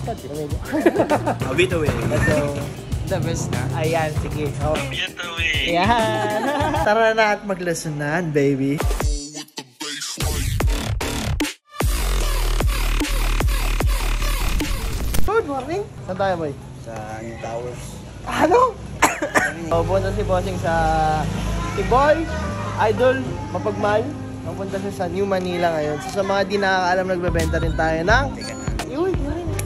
lumilipad eh. A bit away. Let's go. The best na. Ayan, sige. Oh. A bit away. Ayan. Tara na at maglesonan, baby. Good morning. Saan tayo, boy? Sa New Towers. Ano? Pupunta si Bossing sa si Boy, Idol, Mapagmal. Pupunta siya sa New Manila ngayon. So, sa mga di nakakaalam, nagbebenta rin tayo ng yun.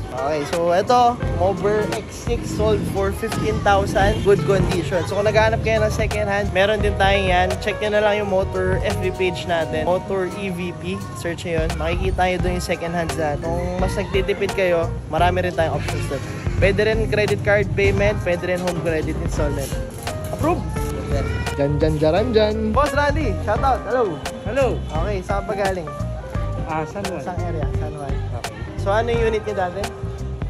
Okay, so ito, Mover X6 sold for 15,000, good condition. So kung naghahanap kayo ng second hand, meron din tayo yan. Check nyo na lang yung Motor FB page natin, Motor EVP, search nyo yun. Makikita nyo doon yung second hands natin. Kung mas nagtitipid kayo, marami rin tayong options doon. Pwede rin credit card payment, pwede rin home credit installment. Approve! Dyan. Boss Randy, shoutout, hello! Hello! Okay, saan pa galing? San Juan. Saan area? San Juan. Okay. So ano yung unit nyo dati?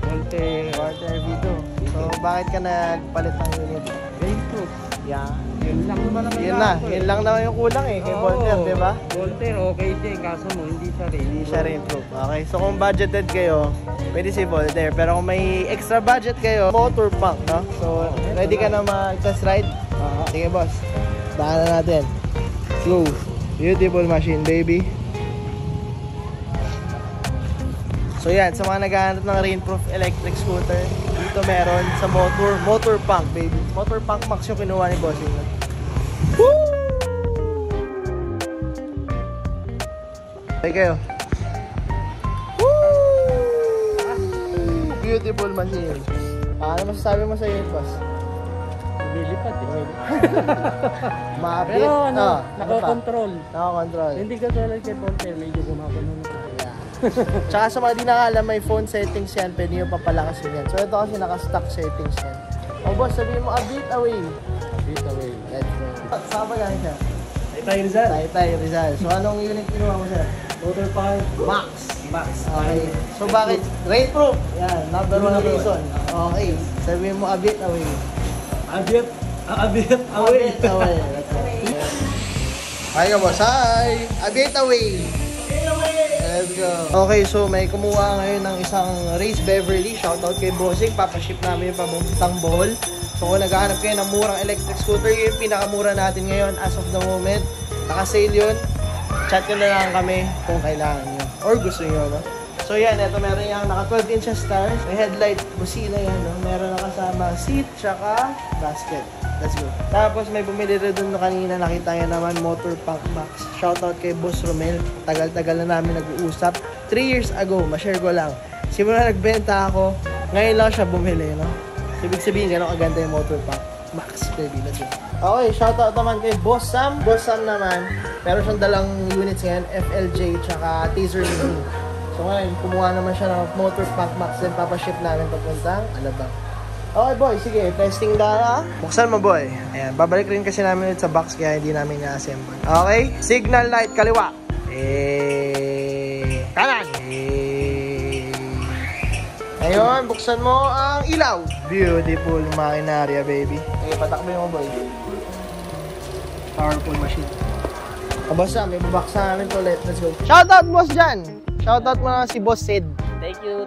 Voltaire. Voltaire V2. So bakit ka nagpalit ng unit? Rainproof. Yeah. Yun lang naman naman. Yun lang naman yung kulang eh, kay Voltaire, di ba? Voltaire, okay din. Kaso mo, hindi siya rin. Hindi siya rainproof. Okay, so kung budgeted kayo, pwede si Voltaire. Pero kung may extra budget kayo, Motor Punk, no? So, ready ka na mag-test ride? Sige, boss. Daanan natin. Let's go. Beautiful machine, baby. So yan, sa mga naghahanap ng rainproof electric scooter, dito meron sa Motor Punk, baby. Motor Punk Max yung kinuha ni Bossing. Woo! Okay kayo. Woo! Beautiful machine. Ano masasabi mo sa unit, boss? Lumilipad eh. Maapit. Pero ano, Ano nakakontrol. Nakakontrol. Hindi ka tulad kay Voltaire, medyo gumagulo na. Tsaka sa mga di nakaalam, may phone settings yan. Pwede nyo papalakasin yan. So ito kasi naka-stock settings yan. O boss, sabihin mo, a bit away. A bit away. Let's go. Saan ba galing siya? Tay Rizal. Tay Rizal. So anong unit kinuha mo siya? Motor Punk Max. Max. Okay. So bakit? Rainproof. Yan, number one reason. Okay. Sabihin mo, a bit away. A bit away. A bit away. Let's go. Hi ka boss. Hi! A bit away. Let's go. Okay, so may kumuha ngayon ng isang Race Beverly. Shoutout kay Bossing. Papaship namin yung pabuntang Bohol. So kung naghahanap kayo ng murang electric scooter, yun yung pinakamura natin ngayon as of the moment. Naka-sale yun. Chat nyo na lang kami kung kailangan nyo. Or gusto nyo, no? So yan, ito meron yung naka 12 inches stars. May headlight, busina yan, no? Meron na kasama seat, tsaka basket. Let's go. Tapos may bumili rin doon kanina, nakita nyo naman, Motor Punk Max. Shoutout kay Boss Romel. Tagal-tagal na namin nag-uusap. 3 years ago, ma-share ko lang. Simula nagbenta ako, ngayon lang siya bumili, no? Ibig sabihin, gano'ng kaganda yung Motor Punk Max, baby. Let's go. Okay, shoutout naman kay Boss Sam. Boss Sam naman, meron siyang dalang units ngayon, FLJ, tsaka Taser Mini. So ngayon, kumuha naman siya ng Motor Punk Max, then papaship namin papuntang Alabang. Okay boy, sige, testing na. Buksan mo boy. Ayan, babalik rin kasi namin ulit sa box kaya hindi namin na-assemble. Okay, signal light kaliwa. Kanan. Ngayon, buksan mo ang ilaw. Beautiful makinarya baby. Okay, patakbo mo boy. Powerful machine. Boss Sam, may babaksan namin to ulit. Let's go. Shoutout boss dyan. Shoutout mo na si Boss Sid. Thank you.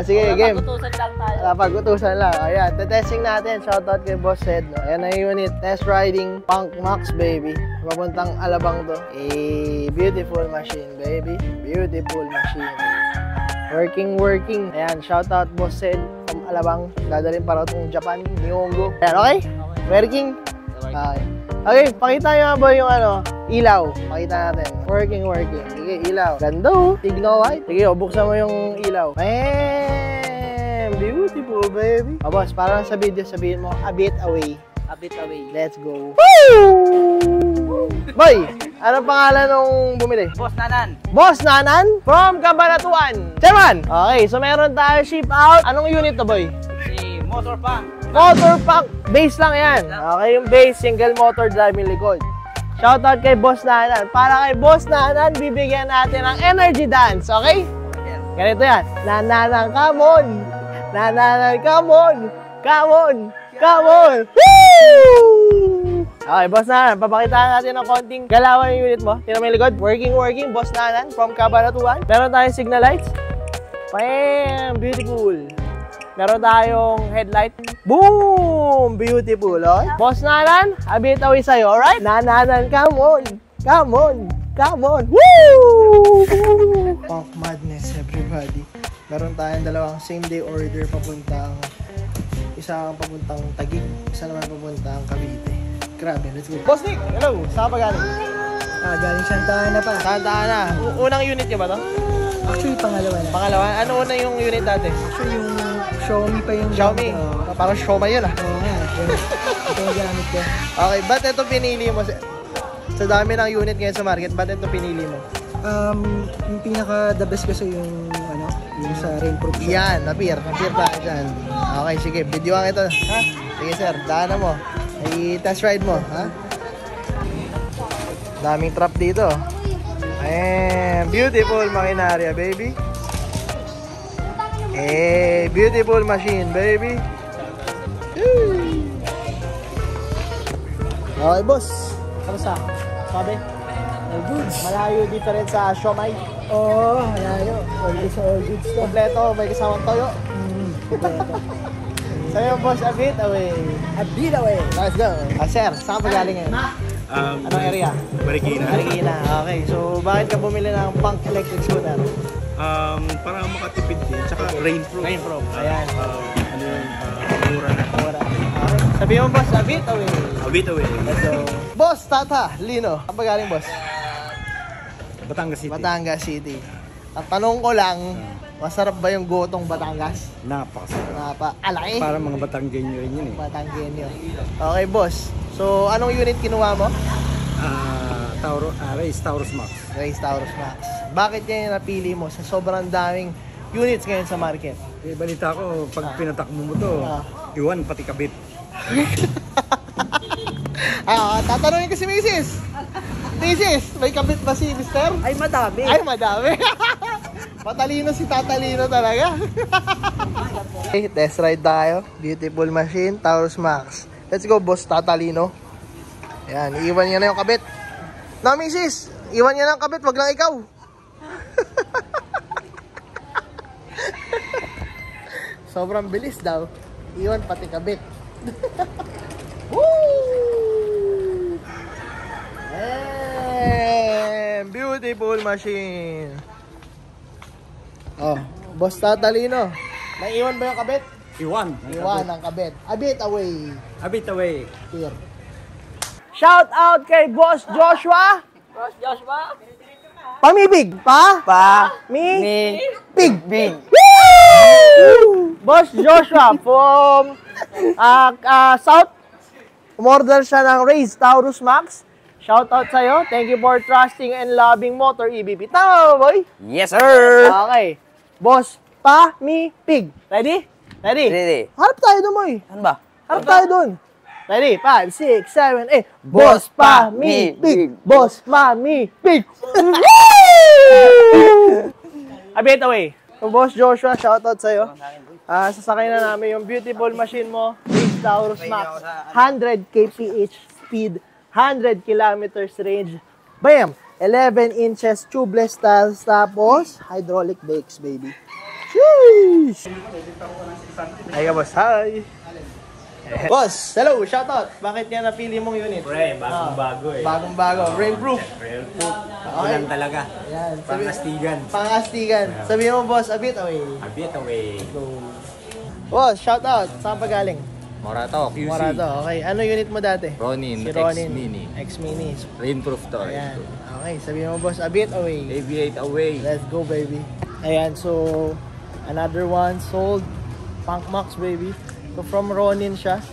Sige, game. Pag-utusan lang tayo. Pag-utusan lang. Ayan, testing natin. Shoutout kay Boss Sid. No? Ayan na yung unit. Test riding Punk Max, baby. Papuntang Alabang to. Beautiful machine, baby. Beautiful machine. Working. Ayan, shoutout Boss Sid from Alabang. Dadalhin para itong Japan, Nihongo. Ayan, okay? Working? Okay, pakita nyo nga ba yung ilaw. Pakita natin. Working. Sige, ilaw. Ganda oh. Tigno white. Sige, buksan mo yung ilaw. Man, beautiful, baby. Boss, para sa video, sabihin mo, a bit away. A bit away. Let's go. Woo! Boy, anong pangalan nung bumili? Boss Nanan. Boss Nanan? From Cabanatuan. Chairman! Okay, so meron tayo ship out. Anong unit to, boy? Si Motor Punk. Motor Punk. Base lang yan. Okay, yung base, single motor driving likod. Shoutout kay Boss Nanan. Para kay Boss Nanan, bibigyan natin ng energy dance, okay? Ganito yan. Nanan, come on! Nanan, come on! Come on! Come on! Woo! Okay, Boss Nanan, papakitaan natin ng konting galawan yung unit mo. Tingnan mo yung likod. Working, Boss Nanan from Cabanatuan. Meron tayong signal lights. Bam! Beautiful. Meron tayong headlight. Boom! Beautiful, oh. Boss Nanan, a bit away sa'yo, alright? Nananan, come on! Come on! Come on! Woo! Punk madness, everybody. Meron tayong dalawang same day order papuntang isa papuntang Taguig, isa naman papuntang Cavite. Grabe, let's go. Boss Nick, hello! Saan pa galing? Galing Santa Ana pa. Santa Ana. Unang unit niya ba to? Actually, pangalawa na. Pangalawa? Ano una yung unit dati? Actually, yung Xiaomi pa yung... Xiaomi? Parang Xiaomi yun ah. Oo nga. Ito yung gamit ko. Okay, ba't ito pinili mo? Sa dami ng unit ngayon sa market, ba't ito pinili mo? Yung pinaka the best kasi yung ano, yung sa rainproof. Yan, napir tayo dyan. Okay, sige, videoan ito. Ha? Sige sir, daanan mo. I-test ride mo, ha? Daming trap dito. Ayan, beautiful makinarya, baby. Beautiful machine, baby. Okay, boss. Kamusta? Sabi? All goods. Malayo different sa Xiaomi. Oo, malayo. All goods, all goods to. Kompleto, may kasamang toyo. Kompleto. Sa'yo, boss, a bit away. A bit away. Let's go. Sir, saan ka galing ngayon? Anong area? Marikina. Marikina. Okay, so bakit ka bumili ng punk electric scooter? Para makatipid din. Tsaka rainproof. Rainproof. Ayan. Ano yun? Mura na. Mura. Okay. Sabi mo, boss, a bit away. A bit away. Let's go. Boss, Tata, Lino. Saan ba galing, boss? Batangas City. Batangas City. Ang tanong ko lang, masarap ba yung gotong Batangas? Napakasarap. Alay? Para mga Batanggenyo rin yun eh. Batanggenyo. Okay, boss. So, anong unit kinuha mo? Race Taurus Max. Race Taurus Max. Bakit yan yung napili mo sa sobrang daming units ngayon sa market? Eh, balita ko, pag pinatakbo mo to, iwan pati kabit. Tatanungin ko si Mrs. Mrs, may kabit ba si Mr.? Ay, madami. Ay, madami. Matalino si Tatalino talaga. Okay, test ride tayo. Beautiful machine, Taurus Max. Let's go, boss Tatalino. Ayan, iiwan niya na yung kabit. No, Mrs, iwan niya na yung kabit, wag lang ikaw. Sobrang bilis daw. Iwan pati kabit. Woo! And beautiful machine. Oh, boss Tatalino. May iwan ba yung kabit? Iwan. Iwan ang kabit. A bit away. A bit away. Here. Shout out kay Boss Joshua. Boss Joshua. Pamibig. Mi. Pig. Big. Woo! Boss Joshua from South. Umorder siya ng Race Taurus Max. Shout out sa'yo. Thank you for trusting and loving Motor EBP. Tama ba, boy? Yes, sir. Okay. Boss Pig. Ready? Ready. Harap tayo doon, boy. Ano ba? Harap tayo doon. Ready? 5, 6, 7, 8. Boss Pig. Boss Pig. A bit away. So, Boss Joshua, shoutout sa'yo. Sasakay na namin yung beautiful machine mo. Race Taurus Max. 100 kph speed. 100 kilometers range. Bam! 11 inches tubeless styles. Tapos, hydraulic brakes, baby. Sheesh! Hi, boss. Hi! Boss, hello, shoutout. Bakit niya napili mong unit? Pre, bagong-bago eh. Bagong-bago. Rainproof. Rainproof. Okay. Ulan talaga. Yan. Pangastigan. Pangastigan. Sabi mo, boss, a bit away. A bit away. Boss, shoutout. Saan pa galing? Morato, QC. Morato. Okay. Ano unit mo dati? Ronin, Si Ronin. X-Mini. X-Mini. Rainproof to. Ayan. Okay. Sabi mo, boss, a bit away. Aviate away. Let's go, baby. Ayan. So, another one sold. Punk Max, baby. So, from Ronin siya.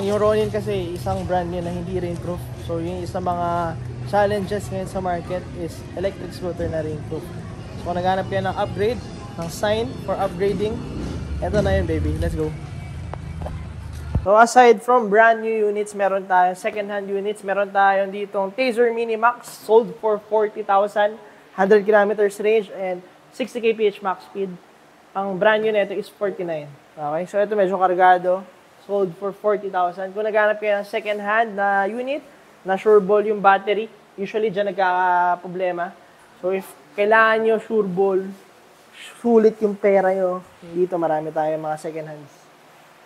Yung Ronin kasi, isang brand yun na hindi rainproof. So, yung isang mga challenges ngayon sa market is electric scooter na rainproof. So, kung naghanap kayo ng upgrade, ng sign for upgrading, eto na yun, baby. Let's go. So, aside from brand new units, meron tayong second-hand units. Meron tayong ditong Taser Mini Max, sold for 40,000, 100 kilometers range, and 60 kph max speed. Ang brand new nito is 49. Okay, so ito medyo kargado. Sold for 40,000. Kung naghanap kayo ng second-hand na unit, na sure ball yung battery, usually dyan nagkaka-problema. So if kailangan nyo sure ball, sulit yung pera nyo. Dito marami tayong mga second hands.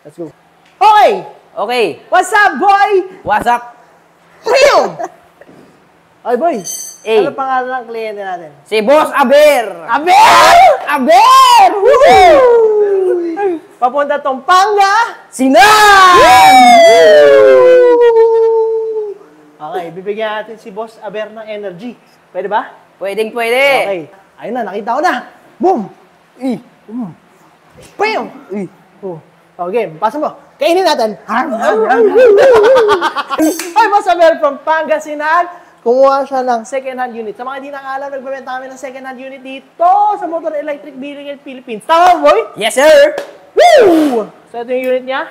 Let's go. Okay! Okay. What's up, boy? What's up? Real! Okay, boy. Hey. Ano pangalan ng kliyente natin? Si Boss Aber! Aber! Aber! Woo! Papunta tong Panga! Sinan! Okay, bibigyan natin si Boss Aber ng energy. Pwede ba? Pwedeng pwede. Okay. Ayun na, nakita ko na. Boom! Boom! Bam! Oh. Okay, pasa mo. Kainin natin. Hi, Boss Aber from Pangasinan. Kumuha siya ng second-hand unit. Sa mga hindi nakaalam, nagbebenta kami ng second-hand unit dito sa Motor Electric Vehicle Philippines. Tama, boy? Yes, sir! Woo! So, ito yung unit niya.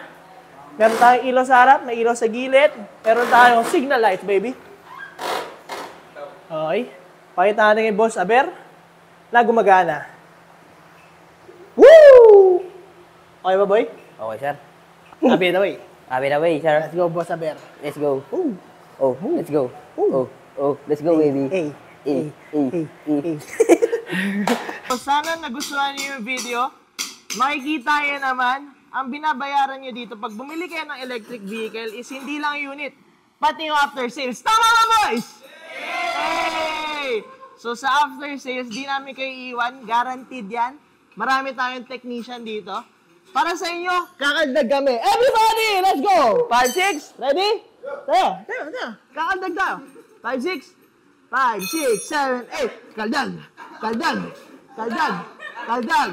Meron tayong ilaw sa harap, may ilaw sa gilid. Meron tayong signal lights, baby. Okay. Pakita natin kay Boss Aber na gumagana. Woo! Okay ba, boy? Okay, sir. Abi the way. Abi na way, sir. Let's go, Boss Aber. Let's go. Ooh. Oh, let's go. Oh, let's go, baby. Hey. Eh. So, sana nagustuhan niyo yung video. Makikita niyo naman, ang binabayaran niyo dito pag bumili kayo ng electric vehicle is hindi lang unit, pati yung after sales. Tama ba, boys? Hey! So, sa after sales, di namin kayo iiwan. Guaranteed yan. Marami tayong technician dito. Para sa inyo, kakagdag kami. Everybody, let's go! 5, 6, ready? Tayo. Kakagdag tayo. 5, 6, 5, 6, 7, 8. Kaldag.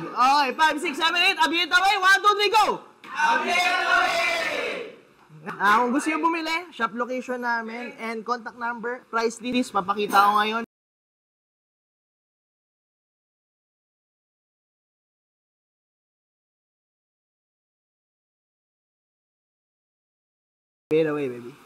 Okay, 5, 6, 7, 8. Abiyet away. 1, 2, 3, go! Abiyet away! Kung gusto nyo bumili, shop location namin and contact number, price list, papakita ko ngayon. Abiyet away, baby.